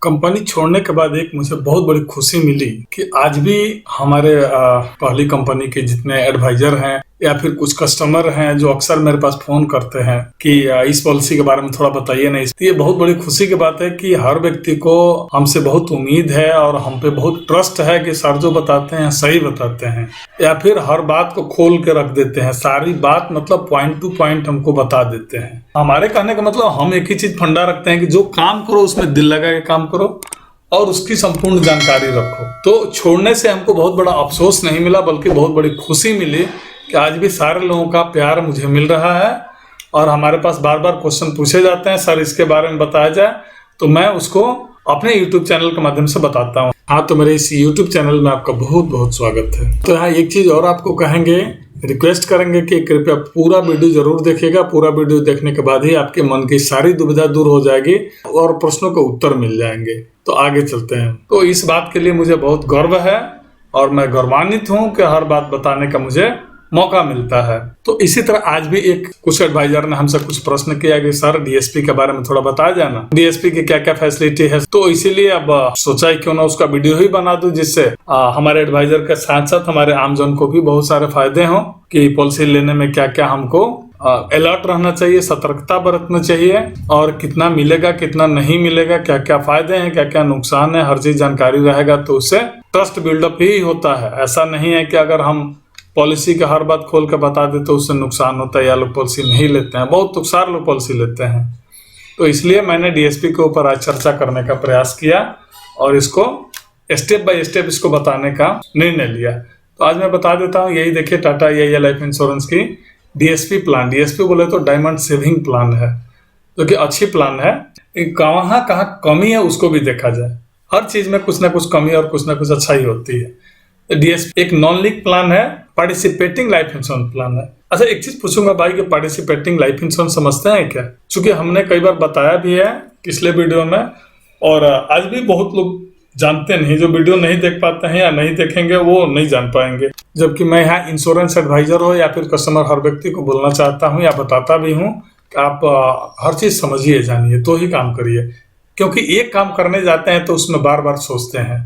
Company छोड़ने के बाद एक मुझे बहुत बड़ी खुशी मिली कि आज भी हमारे पहली कंपनी के जितने एडवाइजर हैं या फिर कुछ कस्टमर हैं जो अक्सर मेरे पास फोन करते हैं कि इस पॉलिसी के बारे में थोड़ा बताइए ना। तो ये बहुत बड़ी खुशी की बात है कि हर व्यक्ति को हमसे बहुत उम्मीद है और हम पे बहुत ट्रस्ट है कि सर जो बताते हैं सही बताते हैं या फिर हर बात को खोल के रख देते हैं, सारी बात मतलब पॉइंट टू पॉइंट हमको बता देते हैं। हमारे कहने का मतलब हम एक ही चीज फंडा रखते हैं कि जो काम करो उसमें दिल लगा के काम करो और उसकी संपूर्ण जानकारी रखो। तो छोड़ने से हमको बहुत बड़ा अफसोस नहीं मिला बल्कि बहुत बड़ी खुशी मिली कि आज भी सारे लोगों का प्यार मुझे मिल रहा है और हमारे पास बार बार क्वेश्चन पूछे जाते हैं, सर इसके बारे में बताया जाए, तो मैं उसको अपने YouTube चैनल के माध्यम से बताता हूँ। हाँ, तो मेरे इस YouTube चैनल में आपका बहुत बहुत स्वागत है। तो यहाँ एक चीज और आपको कहेंगे, रिक्वेस्ट करेंगे कि कृपया पूरा वीडियो जरूर देखिएगा। पूरा वीडियो देखने के बाद ही आपके मन की सारी दुविधा दूर हो जाएगी और प्रश्नों के उत्तर मिल जाएंगे। तो आगे चलते हैं। तो इस बात के लिए मुझे बहुत गर्व है और मैं गौरवान्वित हूँ कि हर बात बताने का मुझे मौका मिलता है। तो इसी तरह आज भी कुछ एडवाइजर ने हमसे कुछ प्रश्न किया कि सर डीएसपी के बारे में थोड़ा बताया जाए ना, डीएसपी की क्या क्या फैसिलिटी है। तो इसीलिए अब सोचा क्यों ना उसका वीडियो ही बना दूं जिससे हमारे एडवाइजर के साथ साथ हमारे आमजन को भी बहुत सारे फायदे हों कि पॉलिसी लेने में क्या क्या हमको अलर्ट रहना चाहिए, सतर्कता बरतना चाहिए और कितना मिलेगा कितना नहीं मिलेगा, क्या क्या फायदे हैं क्या क्या नुकसान है, हर चीज जानकारी रहेगा तो उससे ट्रस्ट बिल्डअप ही होता है। ऐसा नहीं है कि अगर हम पॉलिसी का हर बात खोल कर बता दे तो उससे नुकसान होता है या लोग पॉलिसी नहीं लेते हैं। बहुत सारे लोग पॉलिसी लेते हैं। तो इसलिए मैंने डीएसपी के ऊपर आज चर्चा करने का प्रयास किया और इसको स्टेप बाय स्टेप इसको बताने का निर्णय लिया। तो आज मैं बता देता हूँ। यही देखिए टाटा AIA लाइफ इंश्योरेंस की डीएसपी प्लान, डीएसपी बोले तो डायमंड सेविंग प्लान है, जो कि अच्छी प्लान है। कहाँ कहाँ कमी है उसको भी देखा जाए। हर चीज में कुछ ना कुछ कमी और कुछ ना कुछ अच्छाई होती है। डीएसपी एक नॉन लिंक प्लान है, पार्टिसिपेटिंग लाइफ इंश्योरेंस प्लान है। अच्छा, एक चीज पूछूंगा भाई कि पार्टिसिपेटिंग लाइफ इंश्योरेंस समझते हैं क्या? क्योंकि हमने कई बार बताया भी है पिछले वीडियो में और आज भी बहुत लोग जानते नहीं, जो वीडियो नहीं देख पाते हैं या नहीं देखेंगे वो नहीं जान पाएंगे। जबकि मैं यहाँ इंश्योरेंस एडवाइजर हो या फिर कस्टमर हर व्यक्ति को बोलना चाहता हूँ या बताता भी हूँ कि आप हर चीज समझिए जानिए तो ही काम करिए। क्योंकि एक काम करने जाते हैं तो उसमें बार बार सोचते हैं।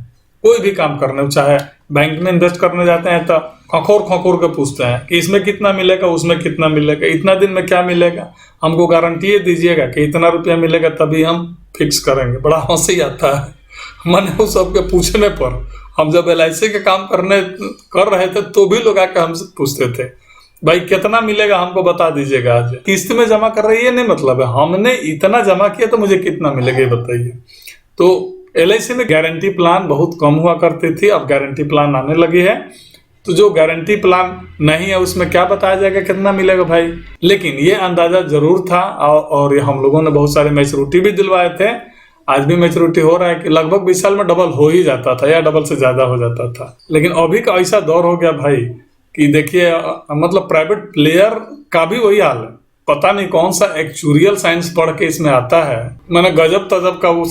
कोई भी काम करने, चाहे बैंक में इन्वेस्ट करने जाते हैं तो खखोर के पूछते हैं कि इसमें कितना मिलेगा उसमें कितना मिलेगा, इतना दिन में क्या मिलेगा, हमको गारंटी दीजिएगा कि इतना रुपया मिलेगा तभी हम फिक्स करेंगे। बड़ा हंसी आता है मैंने उस सबके पूछने पर। हम जब LIC के काम कर रहे थे तो भी लोग आकर हमसे पूछते थे भाई कितना मिलेगा हमको बता दीजिएगा, आज किस्त में जमा कर रही है नहीं मतलब है हमने इतना जमा किया तो मुझे कितना मिलेगा ये बताइए। तो LIC में गारंटी प्लान बहुत कम हुआ करती थी, अब गारंटी प्लान आने लगी है। तो जो गारंटी प्लान नहीं है उसमें क्या बताया जाएगा कितना मिलेगा भाई। लेकिन ये अंदाजा जरूर था और ये हम लोगों ने बहुत सारे मैच्योरिटी भी दिलवाए थे। आज भी मैच्योरिटी हो रहा है कि लगभग 20 साल में डबल हो ही जाता था या डबल से ज्यादा हो जाता था। लेकिन अभी का ऐसा दौर हो गया भाई कि देखिए मतलब प्राइवेट प्लेयर का भी वही हाल है। पता नहीं कौन सा एक्चुरियल साइंस पढ़ के इसमें आता है, मैंने गजब तजब का वो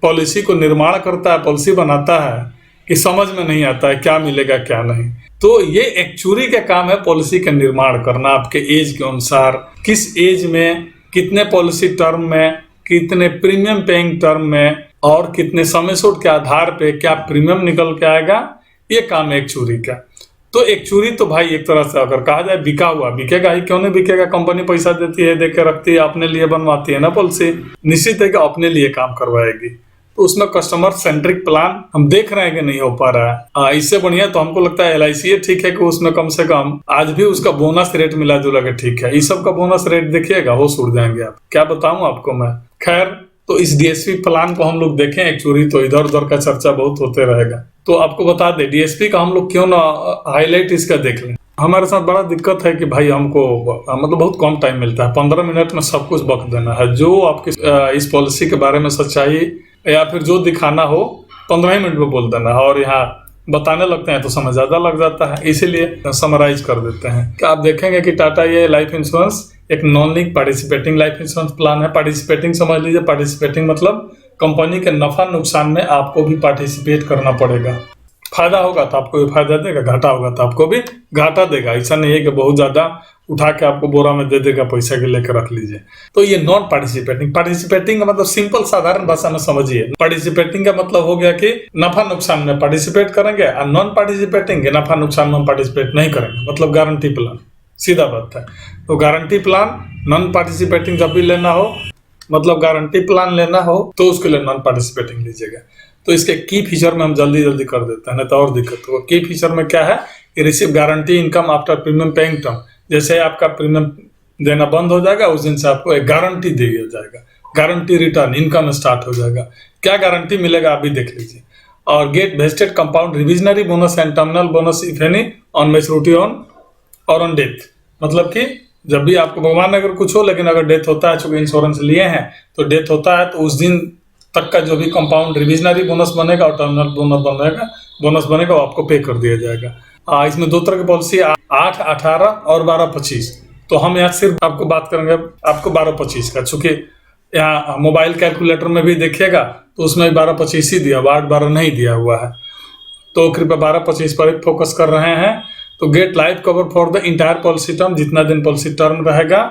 पॉलिसी को निर्माण करता है, पॉलिसी बनाता है कि समझ में नहीं आता है क्या मिलेगा क्या नहीं। तो ये एक्चुरी का काम है पॉलिसी का निर्माण करना आपके एज के अनुसार, किस एज में कितने पॉलिसी टर्म में कितने प्रीमियम पेइंग टर्म में और कितने समय सूट के आधार पे क्या प्रीमियम निकल के आएगा, ये काम है एक्चुरी का। तो एक्चुरी तो भाई एक तरह से अगर कहा जाए बिका हुआ, बिकेगा ही क्यों नहीं बिकेगा। कंपनी पैसा देती है, देके रखती है, अपने लिए बनवाती है ना पॉलिसी, निश्चित है कि अपने लिए काम करवाएगी। तो उसमें कस्टमर सेंट्रिक प्लान हम देख रहे हैं कि नहीं हो पा रहा है। इससे बढ़िया तो हमको लगता है LIC ठीक है कि उसमें कम से कम आज भी उसका बोनस रेट मिला जुला के ठीक है। इस सब का बोनस रेट देखिएगा वो उड़ जाएंगे। आप क्या बताऊं आपको मैं। खैर, तो इस डीएसपी प्लान को हम लोग देखें एक्चुअली तो इधर उधर का चर्चा बहुत होते रहेगा। तो आपको बता दे डीएसपी का हम लोग क्यों ना हाईलाइट इसका देख लें। हमारे साथ बड़ा दिक्कत है कि भाई हमको मतलब बहुत कम टाइम मिलता है, 15 मिनट में सब कुछ बक देना है। जो आपकी इस पॉलिसी के बारे में सच्चाई या फिर जो दिखाना हो 15 मिनट में बोल देना है और यहाँ बताने लगते हैं तो समय ज्यादा लग जाता है, इसीलिए समराइज कर देते हैं। क्या आप देखेंगे कि टाटा ये लाइफ इंश्योरेंस एक non link participating life insurance plan है। पार्टिसिपेटिंग समझ लीजिए, पार्टिसिपेटिंग मतलब कंपनी के नफा नुकसान में आपको भी पार्टिसिपेट करना पड़ेगा। फायदा होगा तो आपको भी फायदा देगा, घाटा होगा तो आपको भी घाटा देगा। ऐसा नहीं है कि बहुत ज्यादा उठा के आपको बोरा में दे देगा पैसा के लेकर रख लीजिए। तो ये नॉन पार्टिसिपेटिंग का मतलब सिंपल साधारण भाषा में समझिए, पार्टिसिपेटिंग का मतलब हो गया कि नफा नुकसान में पार्टिसिपेट करेंगे, और नॉन पार्टिसिपेटिंग नफा नुकसान में पार्टिसिपेट नहीं करेंगे, मतलब गारंटी प्लान, सीधा बात है। तो गारंटी प्लान नॉन पार्टिसिपेटिंग जब भी लेना हो, मतलब गारंटी प्लान लेना हो तो उसके लिए नॉन पार्टिसिपेटिंग लीजिएगा। तो इसके की फीचर में हम जल्दी जल्दी कर देते हैं, नहीं तो और दिक्कत होगा। की फीचर में क्या है कि receive guarantee income after premium paying term, जैसे आपका प्रीमियम देना बंद हो जाएगा उस दिन से आपको एक गारंटी दिया जाएगा, गारंटी रिटर्न इनकम स्टार्ट हो जाएगा। क्या गारंटी मिलेगा आप भी देख लीजिए। और get vested compound revisionary bonus and terminal bonus if any on maturity on और ऑन डेथ, मतलब कि जब भी आपको भगवान अगर कुछ हो, लेकिन अगर डेथ होता है, चूंकि इंश्योरेंस लिए हैं तो डेथ होता है, तो उस दिन तक का जो भी कंपाउंड रिविजनरी बोनस बनेगा और टर्मिनल बोनस बनेगा वो आपको पे कर दिया जाएगा। इसमें दो तरह की पॉलिसी 8, 18 और 12, 25। तो हम यहाँ सिर्फ आपको बात करेंगे आपको 12, 25 का, चूंकि यहाँ मोबाइल कैलकुलेटर में भी देखिएगा तो उसमें 12, 25 ही दिया हुआ, 8, 12 नहीं दिया हुआ है। तो कृपया 12, 25 पर फोकस कर रहे हैं। तो get life cover for the entire policy term, जितना दिन पॉलिसी टर्म रहेगा,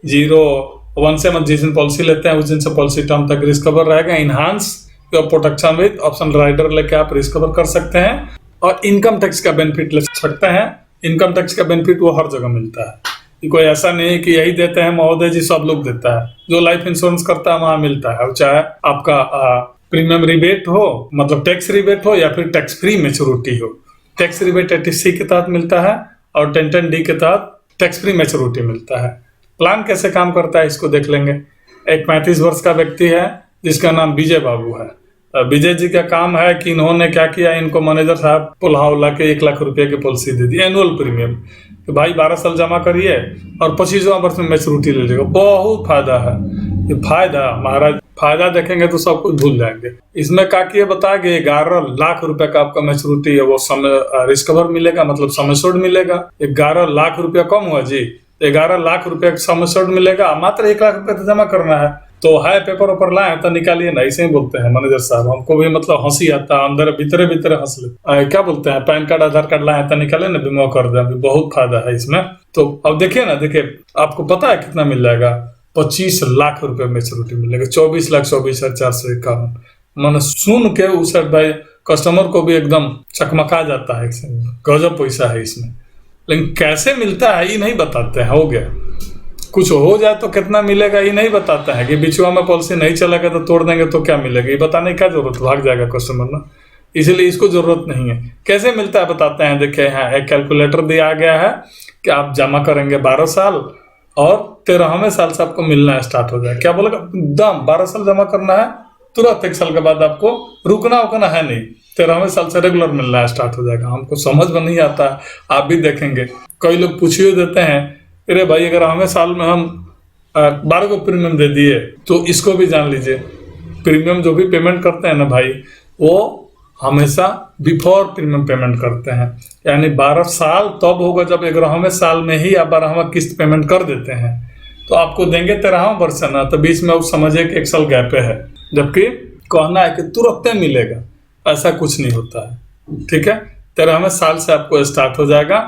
01 से जिस दिन पॉलिसी लेते हैं उस दिन से पॉलिसी टर्म तक रिस्क कवर रहेगा। Enhance your protection with option rider लेके आप रिस्क कवर कर सकते हैं, और इनकम टैक्स का बेनिफिट ले सकते हैं। इनकम टैक्स का बेनिफिट वो हर जगह मिलता है, कोई ऐसा नहीं है कि यही देते हैं महोदय जी, सब लोग देता है। जो लाइफ इंश्योरेंस करता है वहां मिलता है, चाहे आपका प्रीमियम रिबेट हो, मतलब टैक्स रिबेट हो, या फिर टैक्स फ्री मैच्योरिटी हो। टैक्स रिबेट 80C के तहत मिलता है और 1010D के तहत टैक्स फ्री मैच्योरिटी मिलता है। प्लान कैसे काम करता है इसको देख लेंगे। एक 35 वर्ष का व्यक्ति है जिसका नाम विजय बाबू है। विजय जी का काम है कि इन्होंने क्या किया, इनको मैनेजर साहब पुल्हा के 1 लाख रुपए की पॉलिसी दे दी, एनुअल प्रीमियम, कि भाई 12 साल जमा करिए और 25वां वर्ष में मैच्योरिटी ले लीजिएगा। बहुत फायदा है ये, फायदा महाराज, फायदा देखेंगे तो सब कुछ भूल जाएंगे। इसमें क्या किए बताएंगे, 11 लाख रुपए का आपका मैच्योरिटी है, वो समय रिस्कवर मिलेगा, मतलब समस्योड मिलेगा। 11 लाख रुपया कम हुआ जी, 11 लाख रुपया समस्योड मिलेगा, मात्र 1 लाख रुपया तो जमा करना है। तो है पेपर ऊपर लाए तो निकालिए ना, ऐसे ही बोलते हैं मैनेजर साहब, हमको भी मतलब हंसी आता है, अंदर भीतरे हंस ले। क्या बोलते हैं, पैन कार्ड आधार कार्ड लाए तो निकाले ना, बीमा कर दे, बहुत फायदा है इसमें। तो अब देखिए ना, देखिए आपको पता है कितना मिल जाएगा, 25 लाख रुपए मैच्योरिटी मिलेगा, 24,24,451। मैंने सुन के उस भाई कस्टमर को भी एकदम चकमका जाता है, गजब पैसा है इसमें। लेकिन कैसे मिलता है ये नहीं बताते हैं। हो गया कुछ हो जाए तो कितना मिलेगा ये नहीं बताता है, कि बिचुआ में पॉलिसी नहीं चलेगा तो तोड़ देंगे तो क्या मिलेगा, ये बताने का जरूरत, भाग जाएगा कस्टमर ना, इसलिए इसको जरूरत नहीं है। कैसे मिलता है बताते हैं। देखिए यहाँ एक कैलकुलेटर दिया गया है कि आप जमा करेंगे 12 साल और 13वें साल से आपको मिलना स्टार्ट हो जाए। क्या बोलेगा, एकदम 12 साल जमा करना है, तुरंत 1 साल के बाद आपको रुकना उकना है नहीं, 13वें साल से रेगुलर मिलना स्टार्ट हो जाएगा। हमको समझ में नहीं आता, आप भी देखेंगे कई लोग पूछिए देते हैं, अरे भाई अगर हमें साल में हम 12 को प्रीमियम दे दिए तो इसको भी जान लीजिए, प्रीमियम जो भी पेमेंट करते हैं ना भाई, वो हमेशा बिफोर प्रीमियम पेमेंट करते हैं। यानी 12 साल तब होगा जब 11वें साल में ही आप 12वां किस्त पेमेंट कर देते हैं, तो आपको देंगे 13वां वर्ष ना, तो बीच में आप समझिए कि 1 साल गैप है। जबकि कहना है कि तुरंत मिलेगा, ऐसा कुछ नहीं होता है। ठीक है, 13वें साल से आपको स्टार्ट हो जाएगा।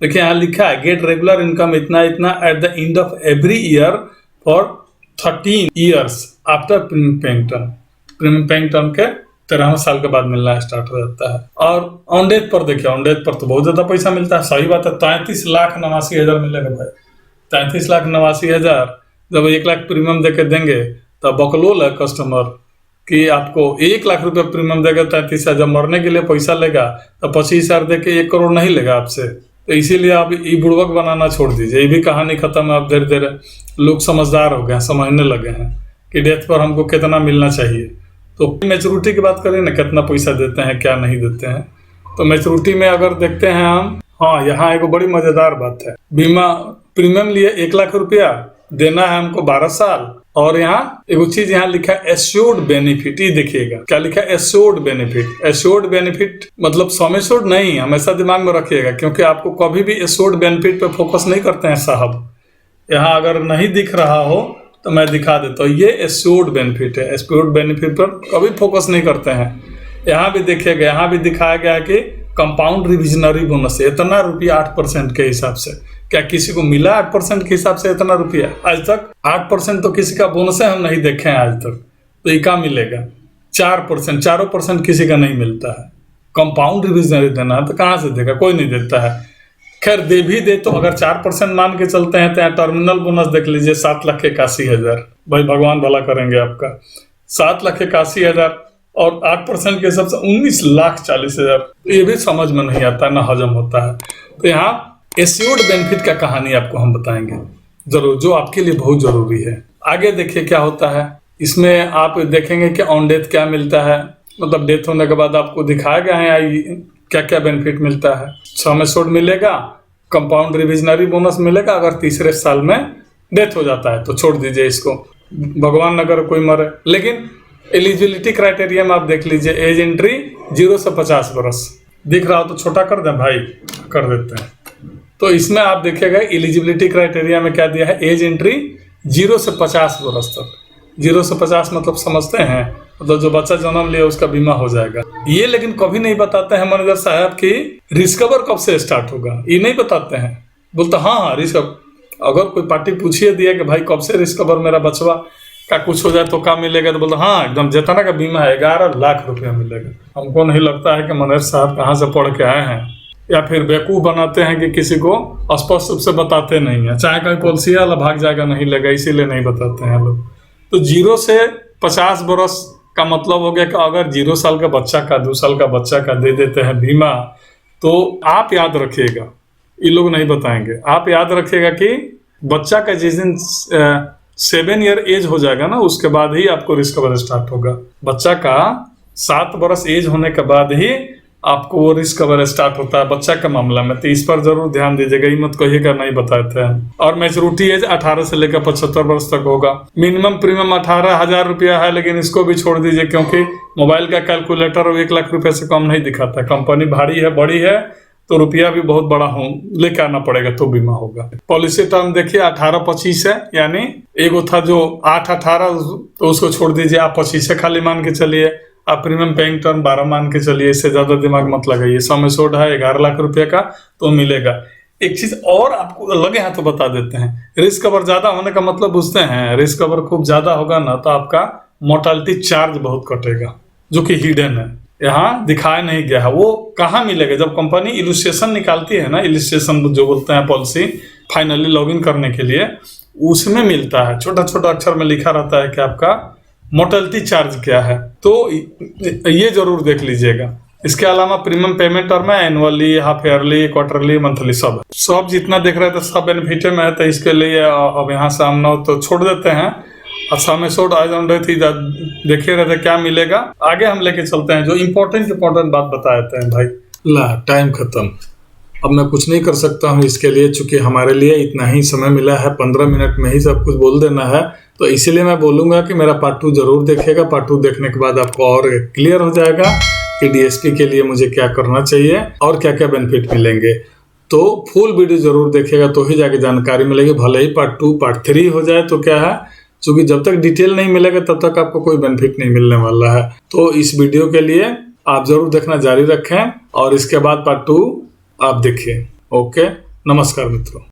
देखिए यहाँ लिखा है, गेट रेगुलर इनकम इतना इतना at the end of every year for 13 years after premium paying term. Premium paying term के 13वें साल के बाद मिलना स्टार्ट हो जाता है। और ऑन डेथ पर देखिए, ऑन डेथ पर तो बहुत ज्यादा पैसा मिलता है, सही बात है। 33,89,000 मिलेगा भाई, 33,89,000 जब 1 लाख प्रीमियम देके देंगे तो बकलोल है कस्टमर कि आपको 1 लाख रुपया प्रीमियम देगा, 33,000 जब मरने के लिए पैसा लेगा तो 25,000 देके 1 करोड़ नहीं लेगा आपसे। तो इसीलिए आप ई बुड़वक बनाना छोड़ दीजिए, ये भी कहानी खत्म है। अब धीरे धीरे लोग समझदार हो गए, समझने लगे हैं कि डेथ पर हमको कितना मिलना चाहिए। तो मैच्योरिटी की बात करें ना, कितना पैसा देते हैं क्या नहीं देते हैं। तो मैच्योरिटी में अगर देखते हैं हम, हाँ यहाँ एक बड़ी मजेदार बात है, बीमा प्रीमियम लिए 1 लाख रुपया देना है हमको 12 साल, और यहाँ एक चीज यहाँ लिखा है एश्योर्ड बेनिफिट, ये देखिएगा क्या लिखा है, एश्योर्ड बेनिफिट। एश्योर्ड बेनिफिट मतलब सम एश्योर्ड नहीं, हमेशा दिमाग में रखिएगा, क्योंकि आपको कभी भी एश्योर्ड बेनिफिट पे फोकस नहीं करते हैं साहब। यहाँ अगर नहीं दिख रहा हो तो मैं दिखा देता हूँ, ये एश्योर्ड बेनिफिट है। एश्योर्ड बेनिफिट पर कभी फोकस नहीं करते हैं। यहाँ भी देखिएगा, यहाँ भी दिखाया गया है कि कंपाउंड रिविजनरी बोनस इतना रुपया 8% के हिसाब से, क्या किसी को मिला 8% के हिसाब से इतना रुपया? आज तक 8% तो किसी का बोनस है हम नहीं देखे हैं आज तक। तो ये क्या मिलेगा? 4%, 4% किसी का नहीं मिलता है। कंपाउंड रिविजन देना है तो कहाँ से देगा? कोई नहीं देता है। खैर दे भी दे तो अगर 4% मान के चलते हैं तो यहाँ टर्मिनल बोनस देख लीजिए 7,81,000। भाई भगवान भला करेंगे आपका। 7,81,000 और 8% के हिसाब से 19,40,000। ये भी समझ में नहीं आता, ना हजम होता है। तो यहाँ एश्योर्ड बेनिफिट का कहानी आपको हम बताएंगे जरूर, जो आपके लिए बहुत जरूरी है। आगे देखिए क्या होता है इसमें। आप देखेंगे कि ऑन डेथ क्या मिलता है, मतलब डेथ होने के बाद आपको दिखाया गया है क्या क्या बेनिफिट मिलता है। सम एश्योर्ड मिलेगा, कंपाउंड रिविजनरी बोनस मिलेगा। अगर तीसरे साल में डेथ हो जाता है तो छोड़ दीजिए इसको, भगवान अगर कोई मरे। लेकिन एलिजिबिलिटी क्राइटेरिया में आप देख लीजिए, एज एंट्री 0 से 50 वर्ष। दिख रहा हो तो छोटा कर दें भाई, कर देते हैं। तो इसमें आप देखिएगा एलिजिबिलिटी क्राइटेरिया में क्या दिया है, एज एंट्री 0 से 50 वर्ष तक। 0 से 50 मतलब समझते हैं, मतलब जो बच्चा जन्म लिया उसका बीमा हो जाएगा। ये लेकिन कभी नहीं बताते हैं मैनेजर साहब की रिस्कवर कब से स्टार्ट होगा, ये नहीं बताते हैं। बोलते हाँ रिस्कवर। अगर कोई पार्टी पूछिए दिया कि भाई कब से रिस्कवर मेरा बचवा का कुछ हो जाए तो क्या मिलेगा, तो बोलते हाँ एकदम जितना का बीमा है 11 लाख रुपया मिलेगा। हमको नहीं लगता है कि मैनेजर साहब कहाँ से पढ़ के आए हैं, या फिर बेवकूफ़ बनाते हैं कि किसी को स्पष्ट रूप से बताते नहीं है। चाहे कोई पॉलिसी वाला भाग जाएगा नहीं लेगा, इसीलिए नहीं बताते हैं लोग। तो 0 से 50 वर्ष का मतलब हो गया कि अगर 0 साल का बच्चा का 2 साल का बच्चा का दे देते हैं बीमा, तो आप याद रखिएगा, ये लोग नहीं बताएंगे। आप याद रखिएगा कि बच्चा का जिस दिन 7 ईयर एज हो जाएगा ना, उसके बाद ही आपको रिस्कवर स्टार्ट होगा। बच्चा का 7 वर्ष एज होने के बाद ही आपको वो रिस्क कवर स्टार्ट होता है बच्चा के मामला में। तो इस पर जरूर ध्यान दीजिएगा, ये मत कहिएगा नहीं बताए थे। और मैच्योरिटी एज 18 से लेकर 75 वर्ष तक होगा। मिनिमम प्रीमियम 18,000 रुपया है, लेकिन इसको भी छोड़ दीजिए क्योंकि मोबाइल का कैलकुलेटर 1 लाख रुपए से कम नहीं दिखाता। कंपनी भारी है, बड़ी है, तो रुपया भी बहुत बड़ा हो लेके आना पड़ेगा तो बीमा होगा। पॉलिसी टर्म देखिए 18-25 है, यानी एगो था जो 8-18, तो उसको छोड़ दीजिए, आप 25 खाली मान के चलिए। आप प्रीमियम पेइंग टर्म 12 मान के चलिए, इससे ज्यादा दिमाग मत लगाइए। सम एश्योर्ड है 11 लाख रुपए का तो मिलेगा। एक चीज और आपको लगे हैं तो बता देते हैं, रिस्क कवर ज्यादा होने का मतलब बुझते हैं। रिस्क कवर खूब ज्यादा होगा ना तो आपका मोर्टालिटी चार्ज बहुत कटेगा, जो कि हिडन है, यहाँ दिखाया नहीं गया है। वो कहाँ मिलेगा? जब कंपनी इलस्ट्रेशन निकालती है ना, इलस्ट्रेशन जो बोलते हैं पॉलिसी फाइनली लॉगिन करने के लिए, उसमें मिलता है, छोटा छोटा अक्षर में लिखा रहता है कि आपका मोर्टेलिटी चार्ज क्या है। तो ये जरूर देख लीजिएगा। इसके अलावा प्रीमियम पेमेंट टर्म है annually, half yearly, quarterly, monthly, सब जितना देख रहे थे सब बेनिफिट में है। तो इसके लिए अब यहाँ से हम तो छोड़ देते हैं। अच्छा में शोर्ट आज हम थी देखे रहे थे क्या मिलेगा। आगे हम लेके चलते हैं, जो इम्पोर्टेंट बात बता देते हैं भाई। ला टाइम खत्म, अब मैं कुछ नहीं कर सकता हूँ इसके लिए, चूंकि हमारे लिए इतना ही समय मिला है, 15 मिनट में ही सब कुछ बोल देना है। तो इसीलिए मैं बोलूंगा कि मेरा पार्ट 2 जरूर देखेगा। पार्ट 2 देखने के बाद आपको और क्लियर हो जाएगा कि डीएसपी के लिए मुझे क्या करना चाहिए और क्या क्या बेनिफिट मिलेंगे। तो फुल वीडियो जरूर देखेगा तो ही जाके जानकारी मिलेगी। भले ही पार्ट 2 पार्ट 3 हो जाए तो क्या है, क्योंकि जब तक डिटेल नहीं मिलेगा तब तक आपको कोई बेनिफिट नहीं मिलने वाला है। तो इस वीडियो के लिए आप जरूर देखना जारी रखें और इसके बाद पार्ट 2 आप देखिए। ओके, नमस्कार मित्रों।